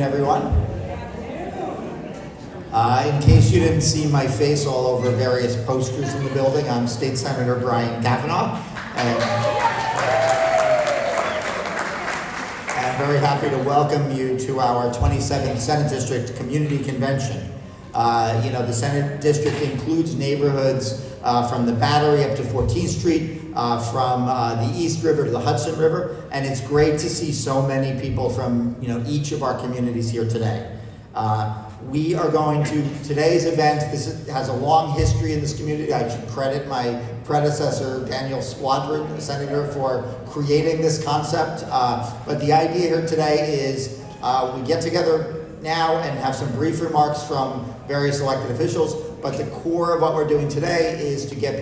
everyone. In case you didn't see my face all over various posters in the building, I'm State Senator Kavanagh, and I'm very happy to welcome you to our 27th Senate District Community Convention. The Senate District includes neighborhoods from the Battery up to 14th Street, from the East River to the Hudson River, and it's great to see so many people from each of our communities here today. We are going to today's event. This has a long history in this community. I should credit my predecessor, Daniel Squadron, Senator, for creating this concept. But the idea here today is we get together now and have some brief remarks from various elected officials. But the core of what we're doing today is to get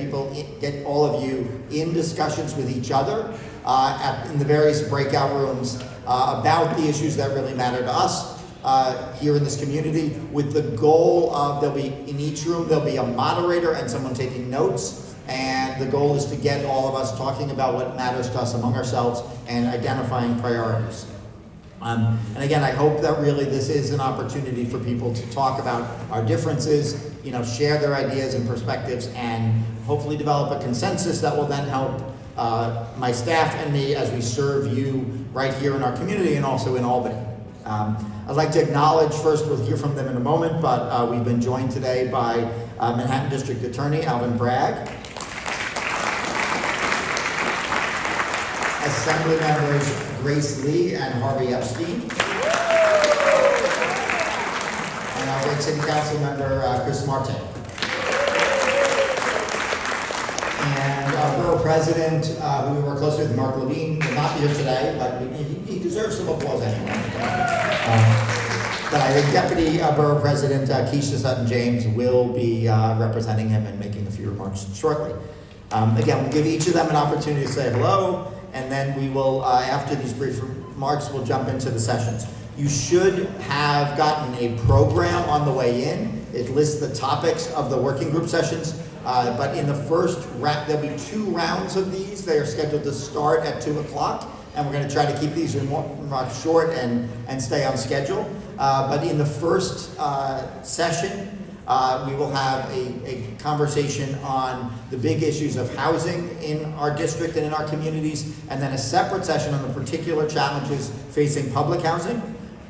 all of you in discussions with each other in the various breakout rooms about the issues that really matter to us here in this community, with the goal of in each room there'll be a moderator and someone taking notes, and the goal is to get all of us talking about what matters to us among ourselves and identifying priorities. And again, I hope that really this is an opportunity for people to talk about our differences, share their ideas and perspectives, and hopefully develop a consensus that will then help my staff and me as we serve you right here in our community and also in Albany. I'd like to acknowledge, first we'll hear from them in a moment, but we've been joined today by Manhattan District Attorney Alvin Bragg, Assembly members Grace Lee and Harvey Epstein, and our Bragg City Council member Chris Marte. And our borough president, who we work closely with, Mark Levine, will not be here today, but he deserves some applause anyway. But I think Deputy Borough President Keisha Sutton-James will be representing him and making a few remarks shortly. Again, we'll give each of them an opportunity to say hello, and then we will, after these brief remarks, we'll jump into the sessions. You should have gotten a program on the way in. It lists the topics of the working group sessions, but in the first round, there'll be 2 rounds of these. They are scheduled to start at 2 o'clock, and we're going to try to keep these remarks short and stay on schedule. But in the first session, we will have a conversation on the big issues of housing in our district and in our communities, and then a separate session on the particular challenges facing public housing.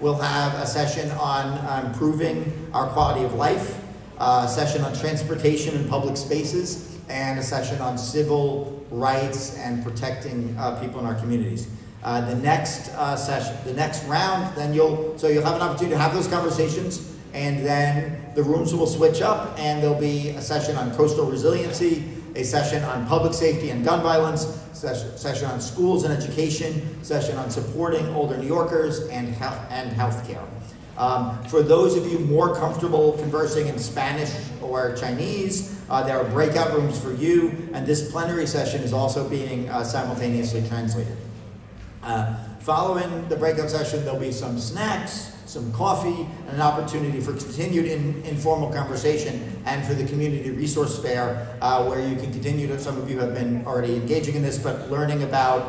We'll have a session on improving our quality of life, a session on transportation and public spaces, and a session on civil rights and protecting people in our communities. The next session, the next round, then you'll have an opportunity to have those conversations, and then the rooms will switch up, and there'll be a session on coastal resiliency, a session on public safety and gun violence, session on schools and education, session on supporting older New Yorkers, and healthcare. For those of you more comfortable conversing in Spanish or Chinese, there are breakout rooms for you, and this plenary session is also being simultaneously translated. Following the breakout session, there'll be some snacks, some coffee, and an opportunity for continued informal conversation, and for the community resource fair, where you can continue to, some of you have been already engaging in this, but learning about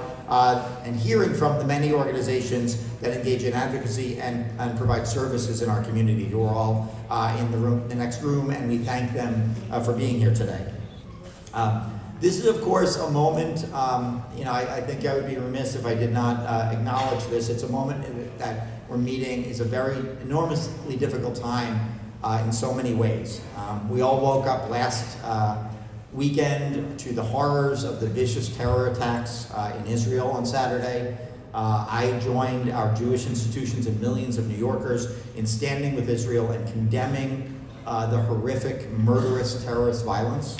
and hearing from the many organizations that engage in advocacy and provide services in our community, who are all in the next room, and we thank them for being here today. This is, of course, a moment, I think I would be remiss if I did not acknowledge this. It's a moment that we're meeting is a very enormously difficult time in so many ways. We all woke up last weekend to the horrors of the vicious terror attacks in Israel on Saturday. I joined our Jewish institutions and millions of New Yorkers in standing with Israel and condemning the horrific, murderous terrorist violence.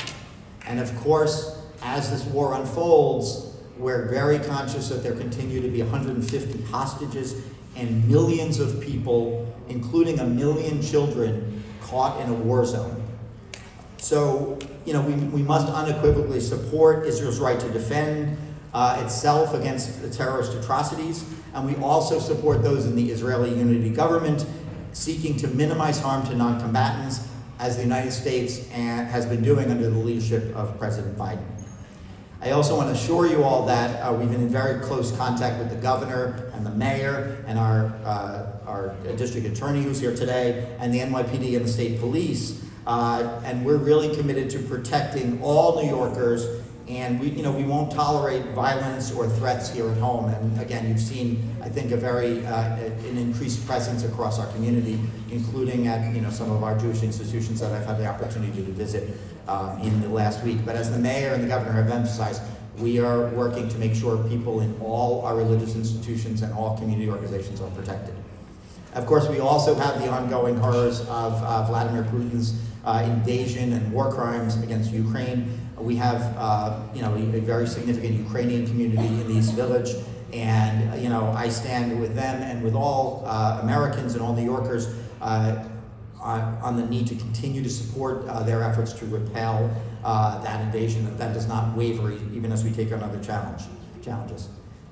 And of course, as this war unfolds, we're very conscious that there continue to be 150 hostages and millions of people, including 1 million children, caught in a war zone. So, we must unequivocally support Israel's right to defend itself against the terrorist atrocities, and we also support those in the Israeli Unity government seeking to minimize harm to non-combatants, as the United States has been doing under the leadership of President Biden. I also want to assure you all that we've been in very close contact with the governor and the mayor and our district attorney who's here today, and the NYPD and the state police, and we're really committed to protecting all New Yorkers. And we won't tolerate violence or threats here at home. And again, you've seen, I think, an increased presence across our community, including at some of our Jewish institutions that I've had the opportunity to visit in the last week. But as the mayor and the governor have emphasized, we are working to make sure people in all our religious institutions and all community organizations are protected. Of course, we also have the ongoing horrors of Vladimir Putin's invasion and war crimes against Ukraine. We have, a very significant Ukrainian community in the East Village, and I stand with them and with all Americans and all New Yorkers on the need to continue to support their efforts to repel that invasion. That does not waver even as we take on other challenges.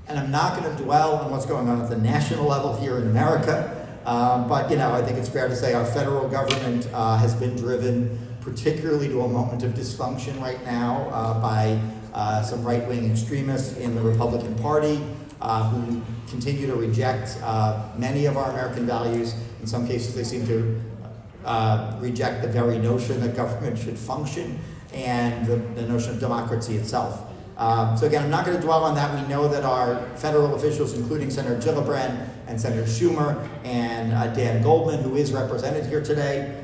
And I'm not going to dwell on what's going on at the national level here in America, but I think it's fair to say our federal government has been driven particularly to a moment of dysfunction right now by some right-wing extremists in the Republican Party who continue to reject many of our American values. In some cases, they seem to reject the very notion that government should function and the notion of democracy itself. So again, I'm not going to dwell on that. We know that our federal officials, including Senator Gillibrand and Senator Schumer and Dan Goldman, who is represented here today,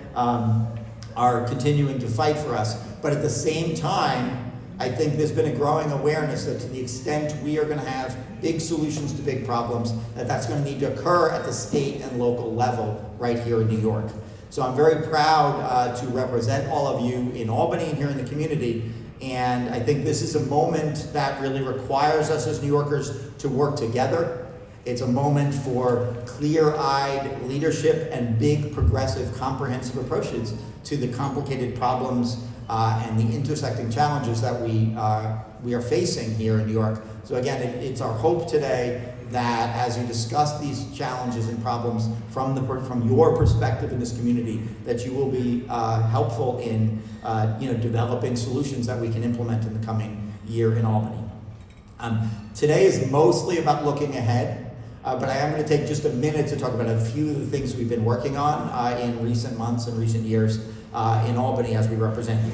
are continuing to fight for us. But at the same time, I think there's been a growing awareness that to the extent we are going to have big solutions to big problems, that's going to need to occur at the state and local level right here in New York. So I'm very proud to represent all of you in Albany and here in the community. And I think this is a moment that really requires us as New Yorkers to work together. It's a moment for clear-eyed leadership and big, progressive, comprehensive approaches to the complicated problems and the intersecting challenges that we are facing here in New York. So again, it's our hope today that as you discuss these challenges and problems from your perspective in this community, that you will be helpful in developing solutions that we can implement in the coming year in Albany. Today is mostly about looking ahead. But I am going to take just a minute to talk about a few of the things we've been working on in recent months and recent years in Albany as we represent you.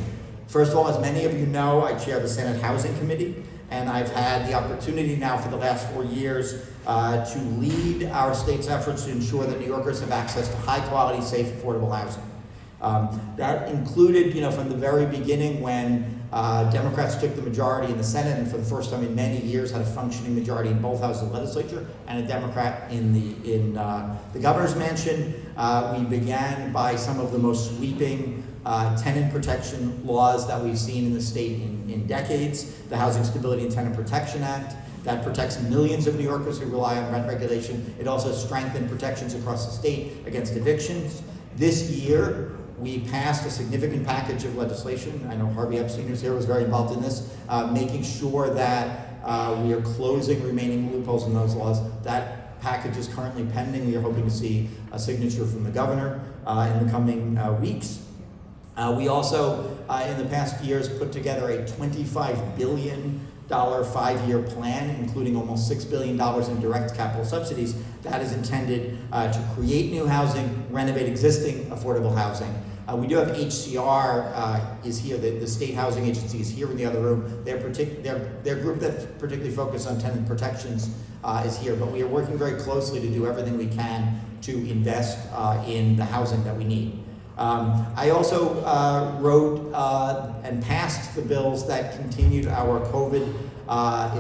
First of all, as many of you know, I chair the Senate Housing Committee, and I've had the opportunity now for the last 4 years to lead our state's efforts to ensure that New Yorkers have access to high-quality, safe, affordable housing. That included, from the very beginning when Democrats took the majority in the Senate and for the first time in many years had a functioning majority in both houses of the legislature and a Democrat in the governor's mansion. We began by some of the most sweeping tenant protection laws that we've seen in the state in decades. The Housing Stability and Tenant Protection Act that protects millions of New Yorkers who rely on rent regulation. It also strengthened protections across the state against evictions. This year, we passed a significant package of legislation. I know Harvey Epstein, who's here, was very involved in this, making sure that we are closing remaining loopholes in those laws. That package is currently pending. We are hoping to see a signature from the governor in the coming weeks. We also, in the past years, put together a $25 billion 5-year plan, including almost $6 billion in direct capital subsidies that is intended to create new housing, renovate existing affordable housing. We do have HCR is here, the state housing agency is here in the other room. Their group that's particularly focused on tenant protections is here, but we are working very closely to do everything we can to invest in the housing that we need. I also wrote and passed the bills that continued our COVID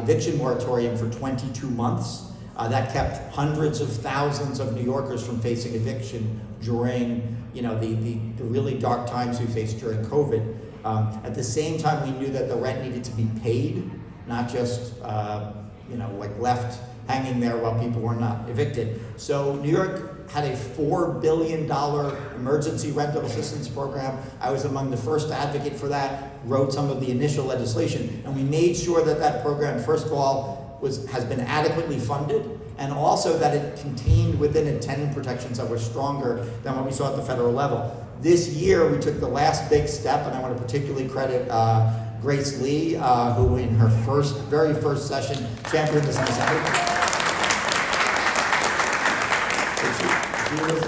eviction moratorium for 22 months. That kept hundreds of thousands of New Yorkers from facing eviction during the really dark times we faced during COVID. At the same time, we knew that the rent needed to be paid, not just left hanging there while people were not evicted. So New York had a $4 billion emergency rental assistance program. I was among the first to advocate for that, wrote some of the initial legislation, and we made sure that that program, first of all, has been adequately funded, and also that it contained within it tenant protections that were stronger than what we saw at the federal level. This year, we took the last big step, and I want to particularly credit Grace Lee, who in her very first session championed this message. She was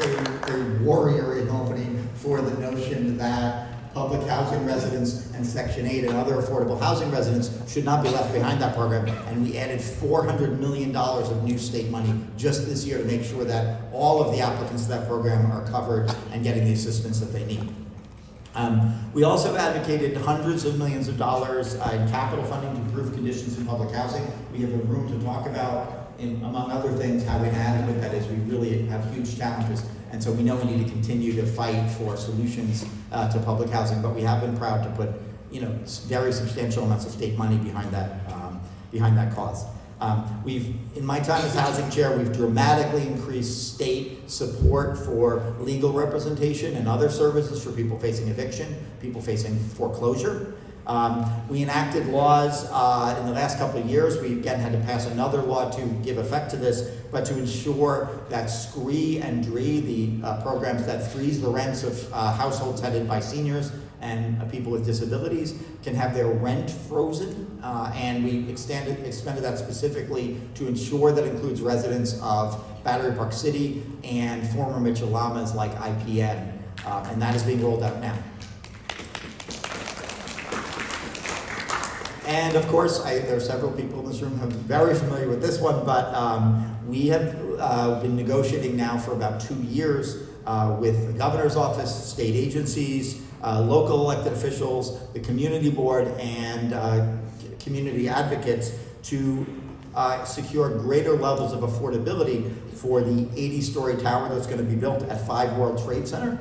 a warrior in Albany for the notion that public housing residents and Section 8 and other affordable housing residents should not be left behind that program. And we added $400 million of new state money just this year to make sure that all of the applicants to that program are covered and getting the assistance that they need. We also advocated hundreds of millions of dollars in capital funding to improve conditions in public housing. We have a room to talk about, among other things, how inadequate that is. We really have huge challenges. And so we know we need to continue to fight for solutions to public housing, but we have been proud to put, very substantial amounts of state money behind that cause. In my time as housing chair, we've dramatically increased state support for legal representation and other services for people facing eviction, people facing foreclosure. We enacted laws in the last couple of years. We again had to pass another law to give effect to this, but to ensure that SCREE and DREE, the programs that freeze the rents of households headed by seniors and people with disabilities, can have their rent frozen. And we expanded that specifically to ensure that includes residents of Battery Park City and former Mitchell-Lamas like IPN. And that is being rolled out now. And of course, there are several people in this room who are very familiar with this one, but we have been negotiating now for about 2 years with the governor's office, state agencies, local elected officials, the community board, and community advocates to secure greater levels of affordability for the 80-story tower that's going to be built at 5 World Trade Center.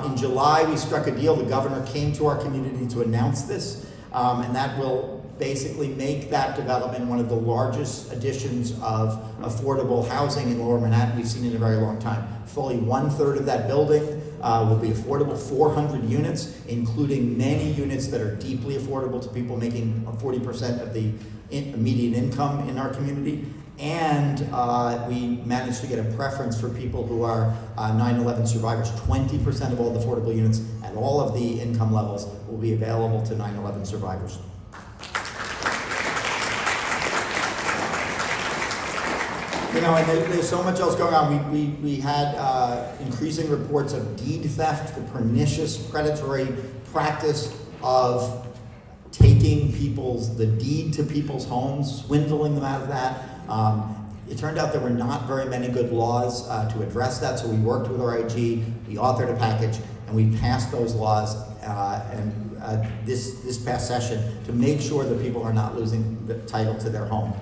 In July, we struck a deal. The governor came to our community to announce this. And that will basically make that development one of the largest additions of affordable housing in Lower Manhattan we've seen in a very long time. Fully 1/3 of that building will be affordable, 400 units, including many units that are deeply affordable to people making 40% of the median income in our community. And we managed to get a preference for people who are 9/11 survivors. 20% of all the affordable units at all of the income levels will be available to 9/11 survivors. And there's so much else going on. We had increasing reports of deed theft, the pernicious predatory practice of taking the deed to people's homes, swindling them out of that. It turned out there were not very many good laws to address that, so we worked with our IG, we authored a package, and we passed those laws this past session to make sure that people are not losing the title to their home.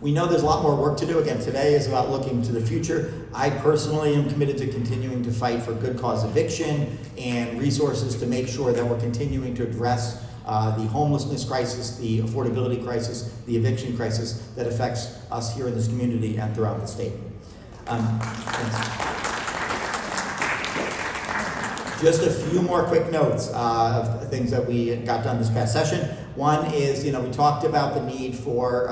We know there's a lot more work to do. Again, today is about looking to the future. I personally am committed to continuing to fight for good cause eviction and resources to make sure that we're continuing to address the homelessness crisis, the affordability crisis, the eviction crisis that affects us here in this community and throughout the state. Just a few more quick notes of things that we got done this past session. One is, we talked about the need for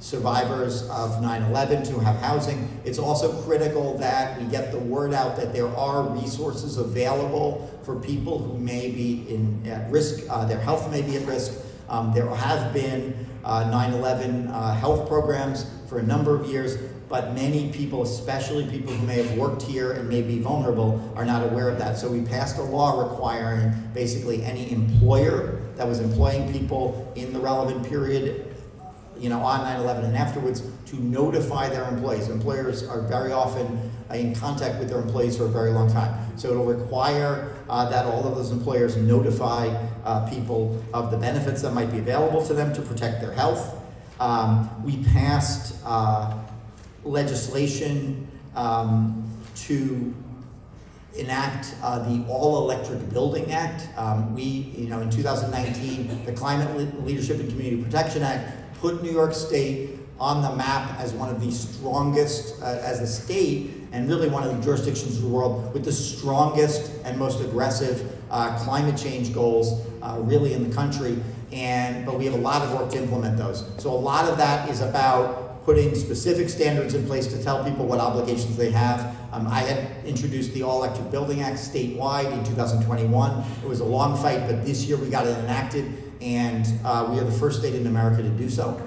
survivors of 9/11 to have housing. It's also critical that we get the word out that there are resources available for people who may be at risk, their health may be at risk. There have been 9/11 health programs for a number of years, but many people, especially people who may have worked here and may be vulnerable, are not aware of that. So we passed a law requiring basically any employer that was employing people in the relevant period on 9/11 and afterwards, to notify their employees. Employers are very often in contact with their employees for a very long time. So it'll require that all of those employers notify people of the benefits that might be available to them to protect their health. We passed legislation to enact the All-Electric Building Act. In 2019, the Climate Leadership and Community Protection Act put New York State on the map as one of the strongest, as a state, and really one of the jurisdictions in the world with the strongest and most aggressive climate change goals really in the country. But we have a lot of work to implement those. So a lot of that is about putting specific standards in place to tell people what obligations they have. I had introduced the All Electric Building Act statewide in 2021. It was a long fight, but this year we got it enacted, and we are the first state in America to do so.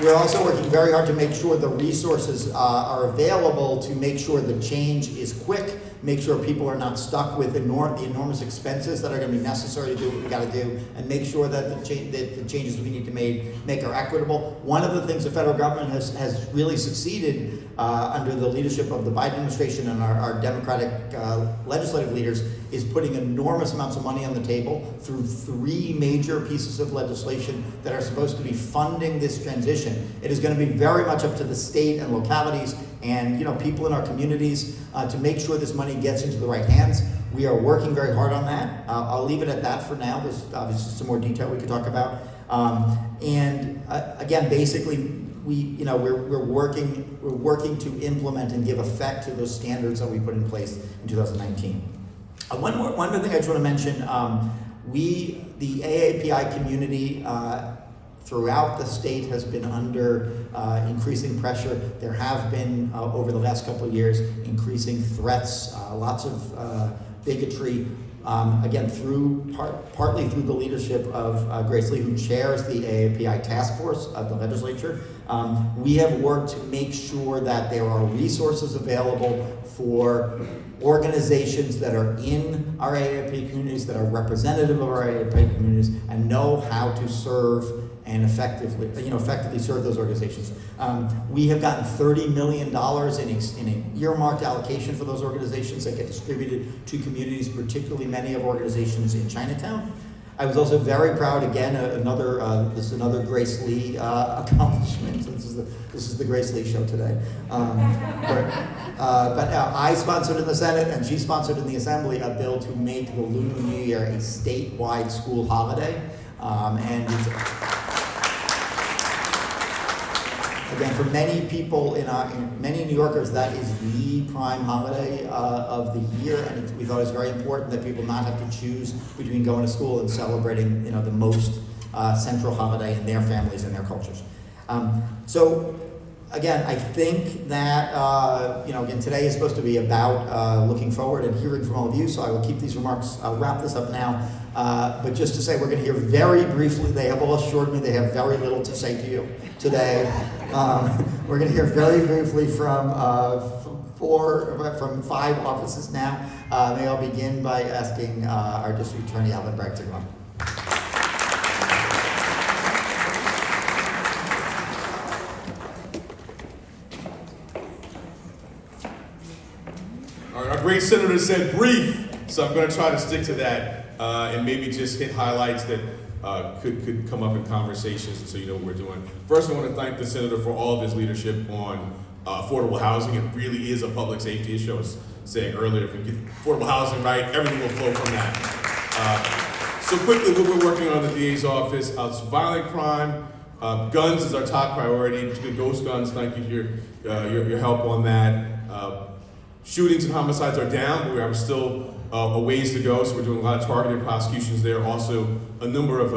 We're also working very hard to make sure the resources are available to make sure the change is quick, make sure people are not stuck with the enormous expenses that are going to be necessary to do what we got to do, and make sure that the changes we need to make are equitable. One of the things the federal government has really succeeded under the leadership of the Biden administration and our Democratic legislative leaders is putting enormous amounts of money on the table through 3 major pieces of legislation that are supposed to be funding this transition. It is going to be very much up to the state and localities and people in our communities to make sure this money gets into the right hands. We are working very hard on that. I'll leave it at that for now. There's obviously some more detail we could talk about. Again, basically, we're working to implement and give effect to those standards that we put in place in 2019. One other thing I just want to mention, the AAPI community throughout the state has been under increasing pressure. There have been, over the last couple of years, increasing threats, lots of bigotry, again, partly through the leadership of Grace Lee, who chairs the AAPI task force of the legislature. We have worked to make sure that there are resources available for organizations that are in our AAPI communities, that are representative of our AAPI communities, and know how to serve and effectively serve those organizations. We have gotten $30 million in an earmarked allocation for those organizations that get distributed to communities, particularly many of organizations in Chinatown. I was also very proud, again, this is another Grace Lee accomplishment. This is the Grace Lee show today. But I sponsored in the Senate and she sponsored in the Assembly a bill to make the Lunar New Year a statewide school holiday. Again, for many people, many New Yorkers, that is the prime holiday of the year, and we thought it was very important that people not have to choose between going to school and celebrating, the most central holiday in their families and their cultures. So, again, I think that again, today is supposed to be about looking forward and hearing from all of you. So I will keep these remarks. I'll wrap this up now. But just to say, we're going to hear very briefly. They have all assured me they have very little to say to you today. We're going to hear very briefly from 5 offices now. May I begin by asking our District Attorney Alvin Bragg to come on. All right, our great senator said brief, so I'm going to try to stick to that and maybe just hit highlights that could come up in conversations so you know what we're doing. First, I want to thank the senator for all of his leadership on affordable housing. It really is a public safety issue. I was saying earlier, if we get affordable housing right, everything will flow from that. So quickly, what we're working on in the DA's office, violent crime, guns is our top priority, particularly ghost guns. Thank you for your help on that. Shootings and homicides are down, but we have still a ways to go, so we're doing a lot of targeted prosecutions there. Also, a number of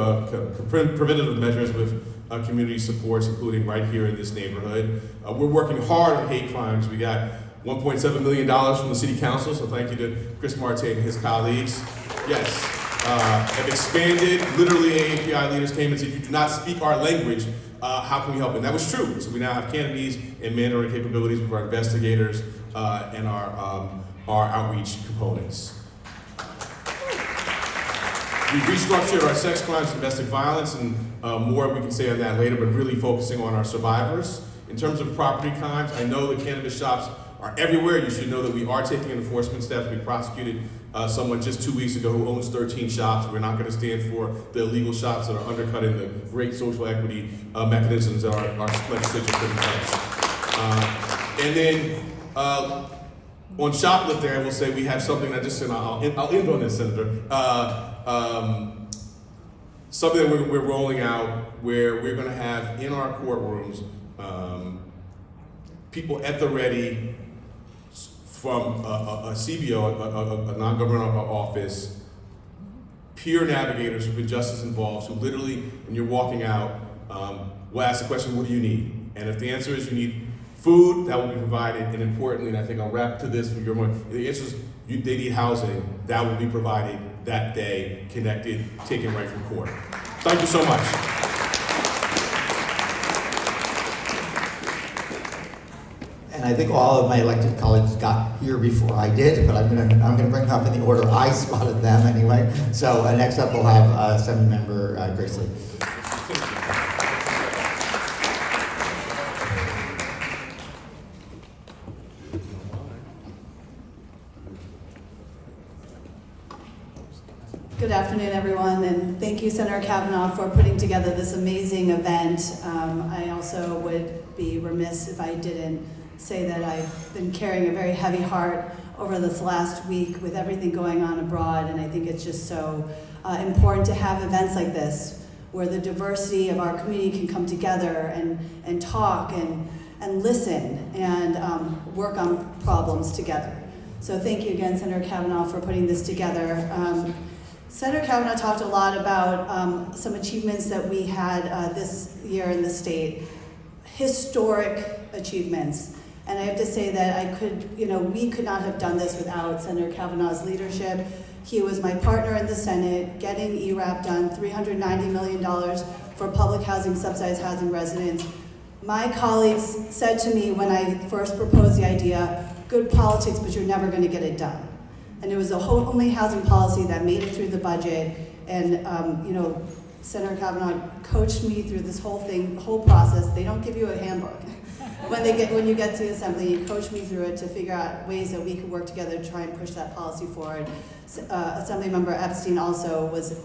preventative measures with community supports, including right here in this neighborhood. We're working hard on hate crimes. We got $1.7 million from the City Council, so thank you to Chris Marte and his colleagues. Yes, have expanded. Literally, AAPI leaders came and said, "You do not speak our language. How can we help?" And that was true. So we now have Cantonese and Mandarin capabilities with our investigators and our outreach components. We've restructured our sex crimes, domestic violence, and more we can say on that later, but really focusing on our survivors. In terms of property crimes, I know the cannabis shops are everywhere. You should know that we are taking enforcement steps. We prosecuted someone just 2 weeks ago who owns 13 shops. We're not going to stand for the illegal shops that are undercutting the great social equity mechanisms that our legislature put in place. And then on shoplifting, I will say we have something that just, and I'll end on this, Senator. Something that we're rolling out where we're going to have in our courtrooms people at the ready from a CBO, a non-governmental office, peer navigators who've been just as involved, who literally, when you're walking out, will ask the question, what do you need? And if the answer is you need food, that will be provided, and importantly, and I think I'll wrap to this from your mind, the answer is they need housing, that will be provided that day, connected, taken right from court. Thank you so much. And I think all of my elected colleagues got here before I did, but I'm gonna bring them up in the order I spotted them anyway. So next up we'll have Assemblymember Grace Lee. Good afternoon, everyone, and thank you, Senator Kavanagh, for putting together this amazing event. I also would be remiss if I didn't say that I've been carrying a very heavy heart over this last week with everything going on abroad, and I think it's just so important to have events like this where the diversity of our community can come together and talk and listen and work on problems together. So thank you again, Senator Kavanagh, for putting this together. Senator Kavanagh talked a lot about some achievements that we had this year in the state, historic achievements. And I have to say that we could not have done this without Senator Kavanagh's leadership. He was my partner in the Senate, getting ERAP done, $390 million for public housing, subsidized housing residents. My colleagues said to me when I first proposed the idea, good politics, but you're never gonna get it done. And it was a homely housing policy that made it through the budget. And Senator Kavanagh coached me through this whole process. They don't give you a handbook. When you get to the assembly, you coach me through it to figure out ways that we could work together to try and push that policy forward. Assemblymember Epstein also was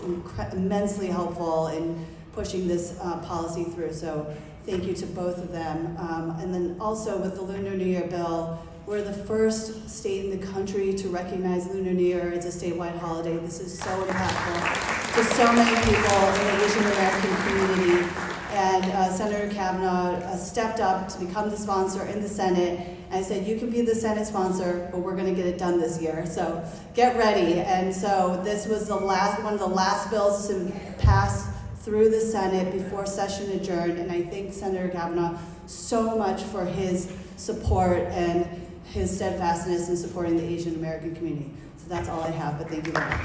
immensely helpful in pushing this policy through. So thank you to both of them. And then also with the Lunar New Year bill, we're the first state in the country to recognize Lunar New Year as a statewide holiday. This is so impactful to so many people in the Asian American community. And Senator Kavanagh stepped up to become the sponsor in the Senate. And I said, you can be the Senate sponsor, but we're gonna get it done this year. So get ready. And so this was one of the last bills to pass through the Senate before session adjourned. And I thank Senator Kavanagh so much for his support and his steadfastness in supporting the Asian American community. So that's all I have, but thank you very much.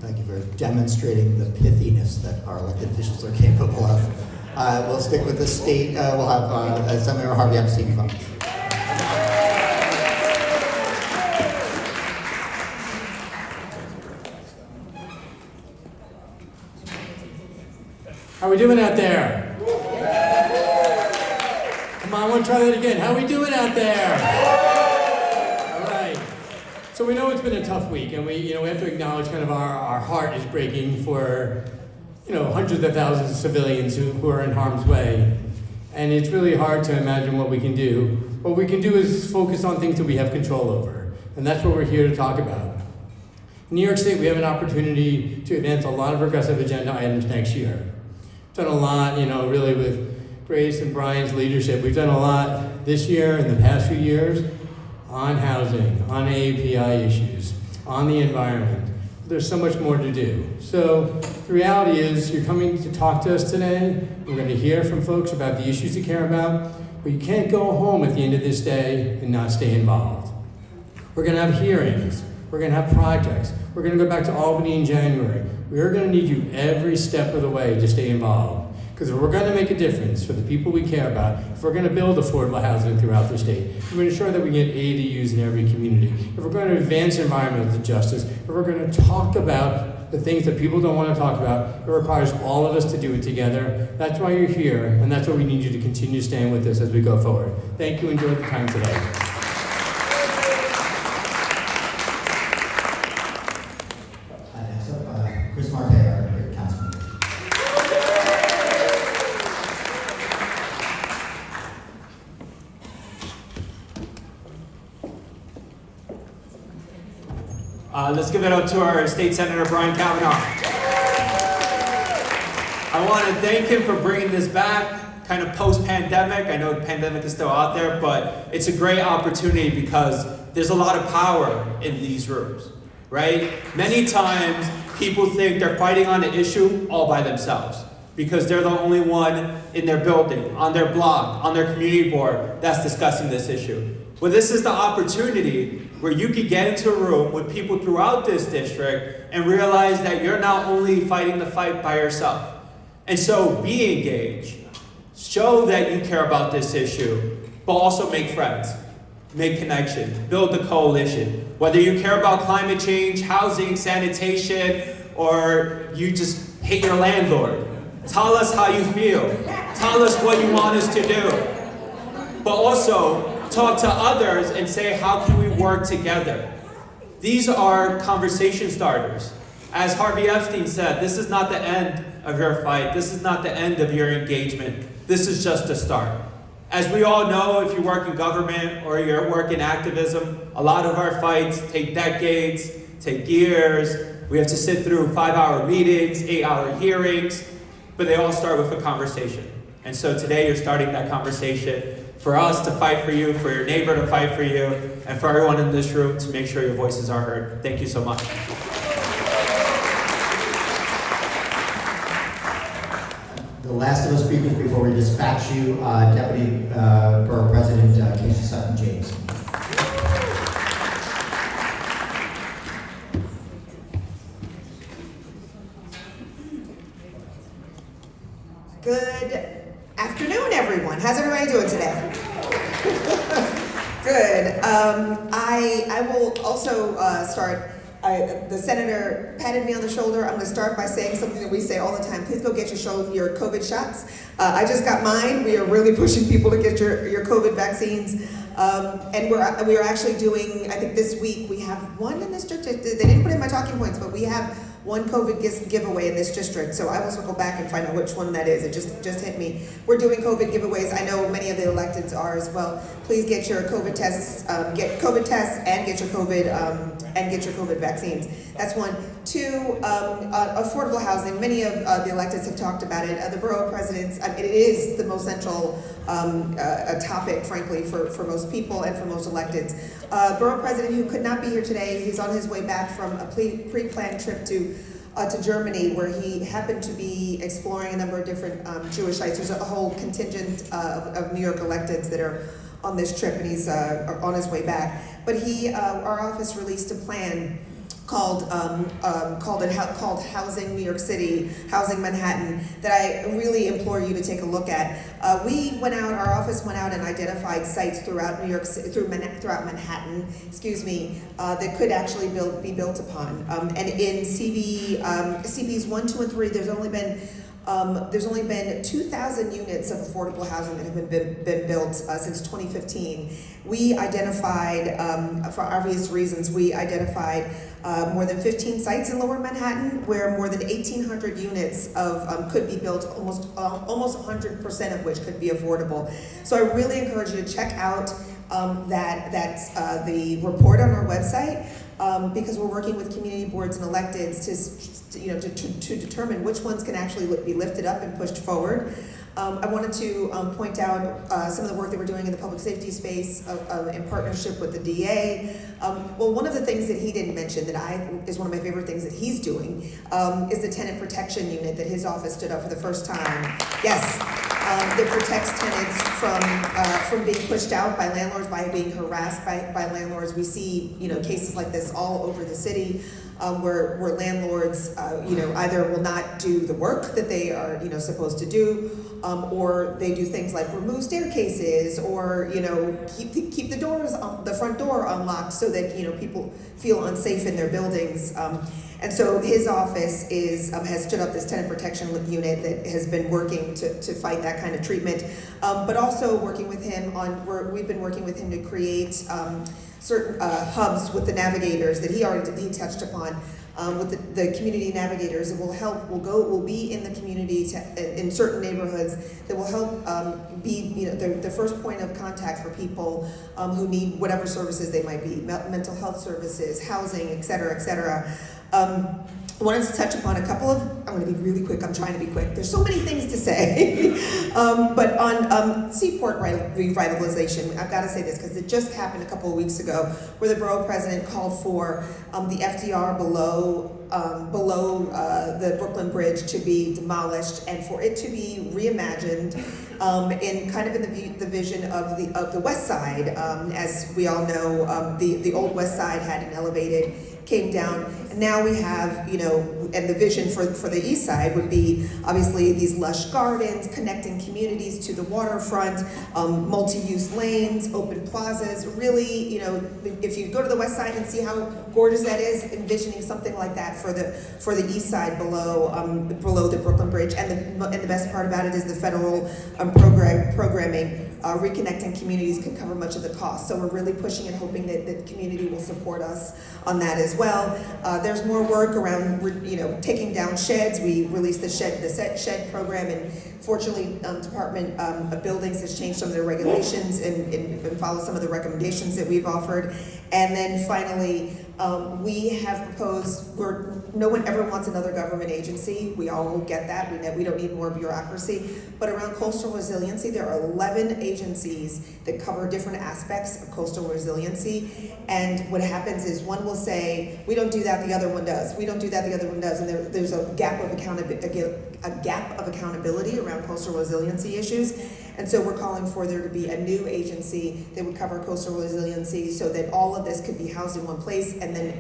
Thank you for demonstrating the pithiness that our elected officials are capable of. We'll stick with the state. We'll have Senator Harvey Epstein come. How we doing out there? Come on, I want to try that again. How we doing out there? All right. So we know it's been a tough week, and we have to acknowledge kind of our heart is breaking for, hundreds of thousands of civilians who are in harm's way. And it's really hard to imagine what we can do. What we can do is focus on things that we have control over. And that's what we're here to talk about. In New York State, we have an opportunity to advance a lot of progressive agenda items next year. Done a lot, really with Grace and Brian's leadership. We've done a lot this year and the past few years on housing, on API issues, on the environment. There's so much more to do. So the reality is you're coming to talk to us today. We're going to hear from folks about the issues you care about, but you can't go home at the end of this day and not stay involved. We're going to have hearings. We're going to have projects. We're going to go back to Albany in January. We're going to need you every step of the way to stay involved. Because if we're going to make a difference for the people we care about, if we're going to build affordable housing throughout the state, if we're going to ensure that we get ADUs in every community, if we're going to advance environmental justice, if we're going to talk about the things that people don't want to talk about, it requires all of us to do it together. That's why you're here, and that's why we need you to continue staying with us as we go forward. Thank you. Enjoy the time today. Next up, Chris Marte, our great councilman. Let's give it up to our State Senator Brian Kavanagh. I want to thank him for bringing this back, kind of post-pandemic. I know the pandemic is still out there, but it's a great opportunity because there's a lot of power in these rooms, right? Many times people think they're fighting on an issue all by themselves because they're the only one in their building, on their block, on their community board that's discussing this issue. Well, this is the opportunity where you could get into a room with people throughout this district and realize that you're not only fighting the fight by yourself. And so be engaged. Show that you care about this issue, but also make friends, make connections, build a coalition. Whether you care about climate change, housing, sanitation, or you just hate your landlord, tell us how you feel. Tell us what you want us to do. But also, talk to others and say, how can we work together? These are conversation starters. As Harvey Epstein said, this is not the end of your fight. This is not the end of your engagement. This is just a start. As we all know, if you work in government or you work in activism, a lot of our fights take decades, take years. We have to sit through 5-hour meetings, 8-hour hearings, but they all start with a conversation. And so today you're starting that conversation for us to fight for you, for your neighbor to fight for you, and for everyone in this room to make sure your voices are heard. Thank you so much. The last of the speakers before we dispatch you, Deputy Borough President Casey Sutton James. Good afternoon, everyone. How's everybody doing today? Good. I will also start. The senator patted me on the shoulder. I'm going to start by saying something that we say all the time. Please go get your COVID shots. I just got mine. We are really pushing people to get your COVID vaccines. And we are actually doing, I think this week, we have one in this district. They didn't put in my talking points, but we have one COVID giveaway in this district. So I will circle back and find out which one that is. It just hit me. We're doing COVID giveaways. I know many of the electeds are as well. Please get your COVID tests, and get your COVID vaccines. That's one. Two, affordable housing. Many of the electeds have talked about it. The borough presidents, it is the most central topic, frankly, for most people and for most electeds. Borough president who could not be here today, he's on his way back from a pre-planned trip to Germany, where he happened to be exploring a number of different Jewish sites. There's a whole contingent of New York electeds that are on this trip, and he's on his way back. But our office released a plan called Housing New York City, Housing Manhattan, that I really implore you to take a look at. Our office went out and identified sites throughout New York City, throughout Manhattan, that could actually be built upon. And in CBs 1, 2, and 3, there's only been 2,000 units of affordable housing that have been built since 2015. We identified, for obvious reasons, more than 15 sites in Lower Manhattan where more than 1,800 units could be built, almost 100% of which could be affordable. So I really encourage you to check out the report on our website. Because we're working with community boards and electeds to determine which ones can actually be lifted up and pushed forward. I wanted to point out some of the work that we're doing in the public safety space in partnership with the DA. Well, one of the things that he didn't mention is one of my favorite things that he's doing is the tenant protection unit that his office stood up for the first time. Yes. That protects tenants from being pushed out by landlords, by being harassed by landlords. We see cases like this all over the city, where landlords either will not do the work that they are supposed to do, or they do things like remove staircases, or keep the front door unlocked so that people feel unsafe in their buildings. And so his office has stood up this tenant protection unit that has been working to fight that kind of treatment, but also working with him we've been working with him to create certain hubs with the navigators that he touched upon. With the community navigators that will be in the community in certain neighborhoods that will help be the first point of contact for people who need whatever services they might be, mental health services, housing, et cetera, et cetera. I wanted to touch upon a couple of, I'm going to be really quick, I'm trying to be quick. There's so many things to say. But on seaport revitalization, I've got to say this because it just happened a couple of weeks ago where the borough president called for the FDR below the Brooklyn Bridge to be demolished and for it to be reimagined in kind of in the vision of the West Side. As we all know, the old West Side had an elevated, came down, and now we have, and the vision for the East Side would be obviously these lush gardens, connecting communities to the waterfront, multi-use lanes, open plazas, really, if you go to the West Side and see how gorgeous that is, envisioning something like that for the East Side below the Brooklyn Bridge, and the best part about it is the federal programming, reconnecting communities can cover much of the cost. So we're really pushing and hoping that the community will support us on that as well. There's more work around, taking down sheds. We released the shed program, and fortunately, Department of Buildings has changed some of their regulations and followed some of the recommendations that we've offered. And then finally, we have proposed, no one ever wants another government agency. We all get that. We don't need more bureaucracy. But around coastal resiliency, there are 11 agencies that cover different aspects of coastal resiliency. And what happens is one will say, we don't do that, the other one does. We don't do that, the other one does. And there's a gap of accountability around coastal resiliency issues. And so we're calling for there to be a new agency that would cover coastal resiliency so that all of this could be housed in one place, and then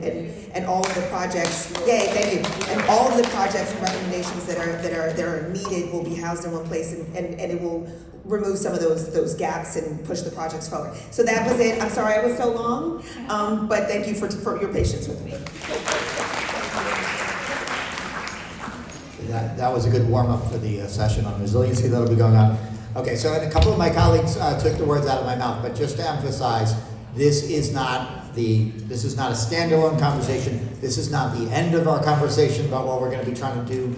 and all of the projects, yay, thank you, and all of the projects and recommendations that are needed will be housed in one place, and it will remove some of those gaps and push the projects forward. So that was it. I'm sorry I was so long, but thank you for your patience with me. That was a good warm-up for the session on resiliency that'll be going on. Okay, so and a couple of my colleagues took the words out of my mouth, but just to emphasize, this is not a standalone conversation. This is not the end of our conversation about what we're going to be trying to do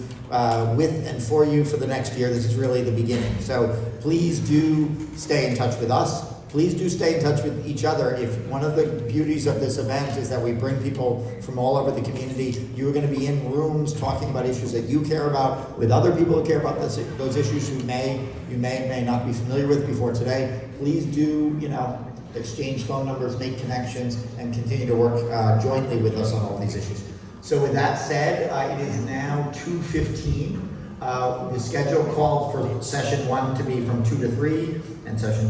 with and for you for the next year. This is really the beginning. So please do stay in touch with us. Please do stay in touch with each other. If one of the beauties of this event is that we bring people from all over the community, you're going to be in rooms talking about issues that you care about with other people who care about those issues you may not be familiar with before today. Please do, exchange phone numbers, make connections, and continue to work jointly with us on all these issues. So with that said, it is now 2:15. The schedule called for session 1 to be from 2 to 3, and session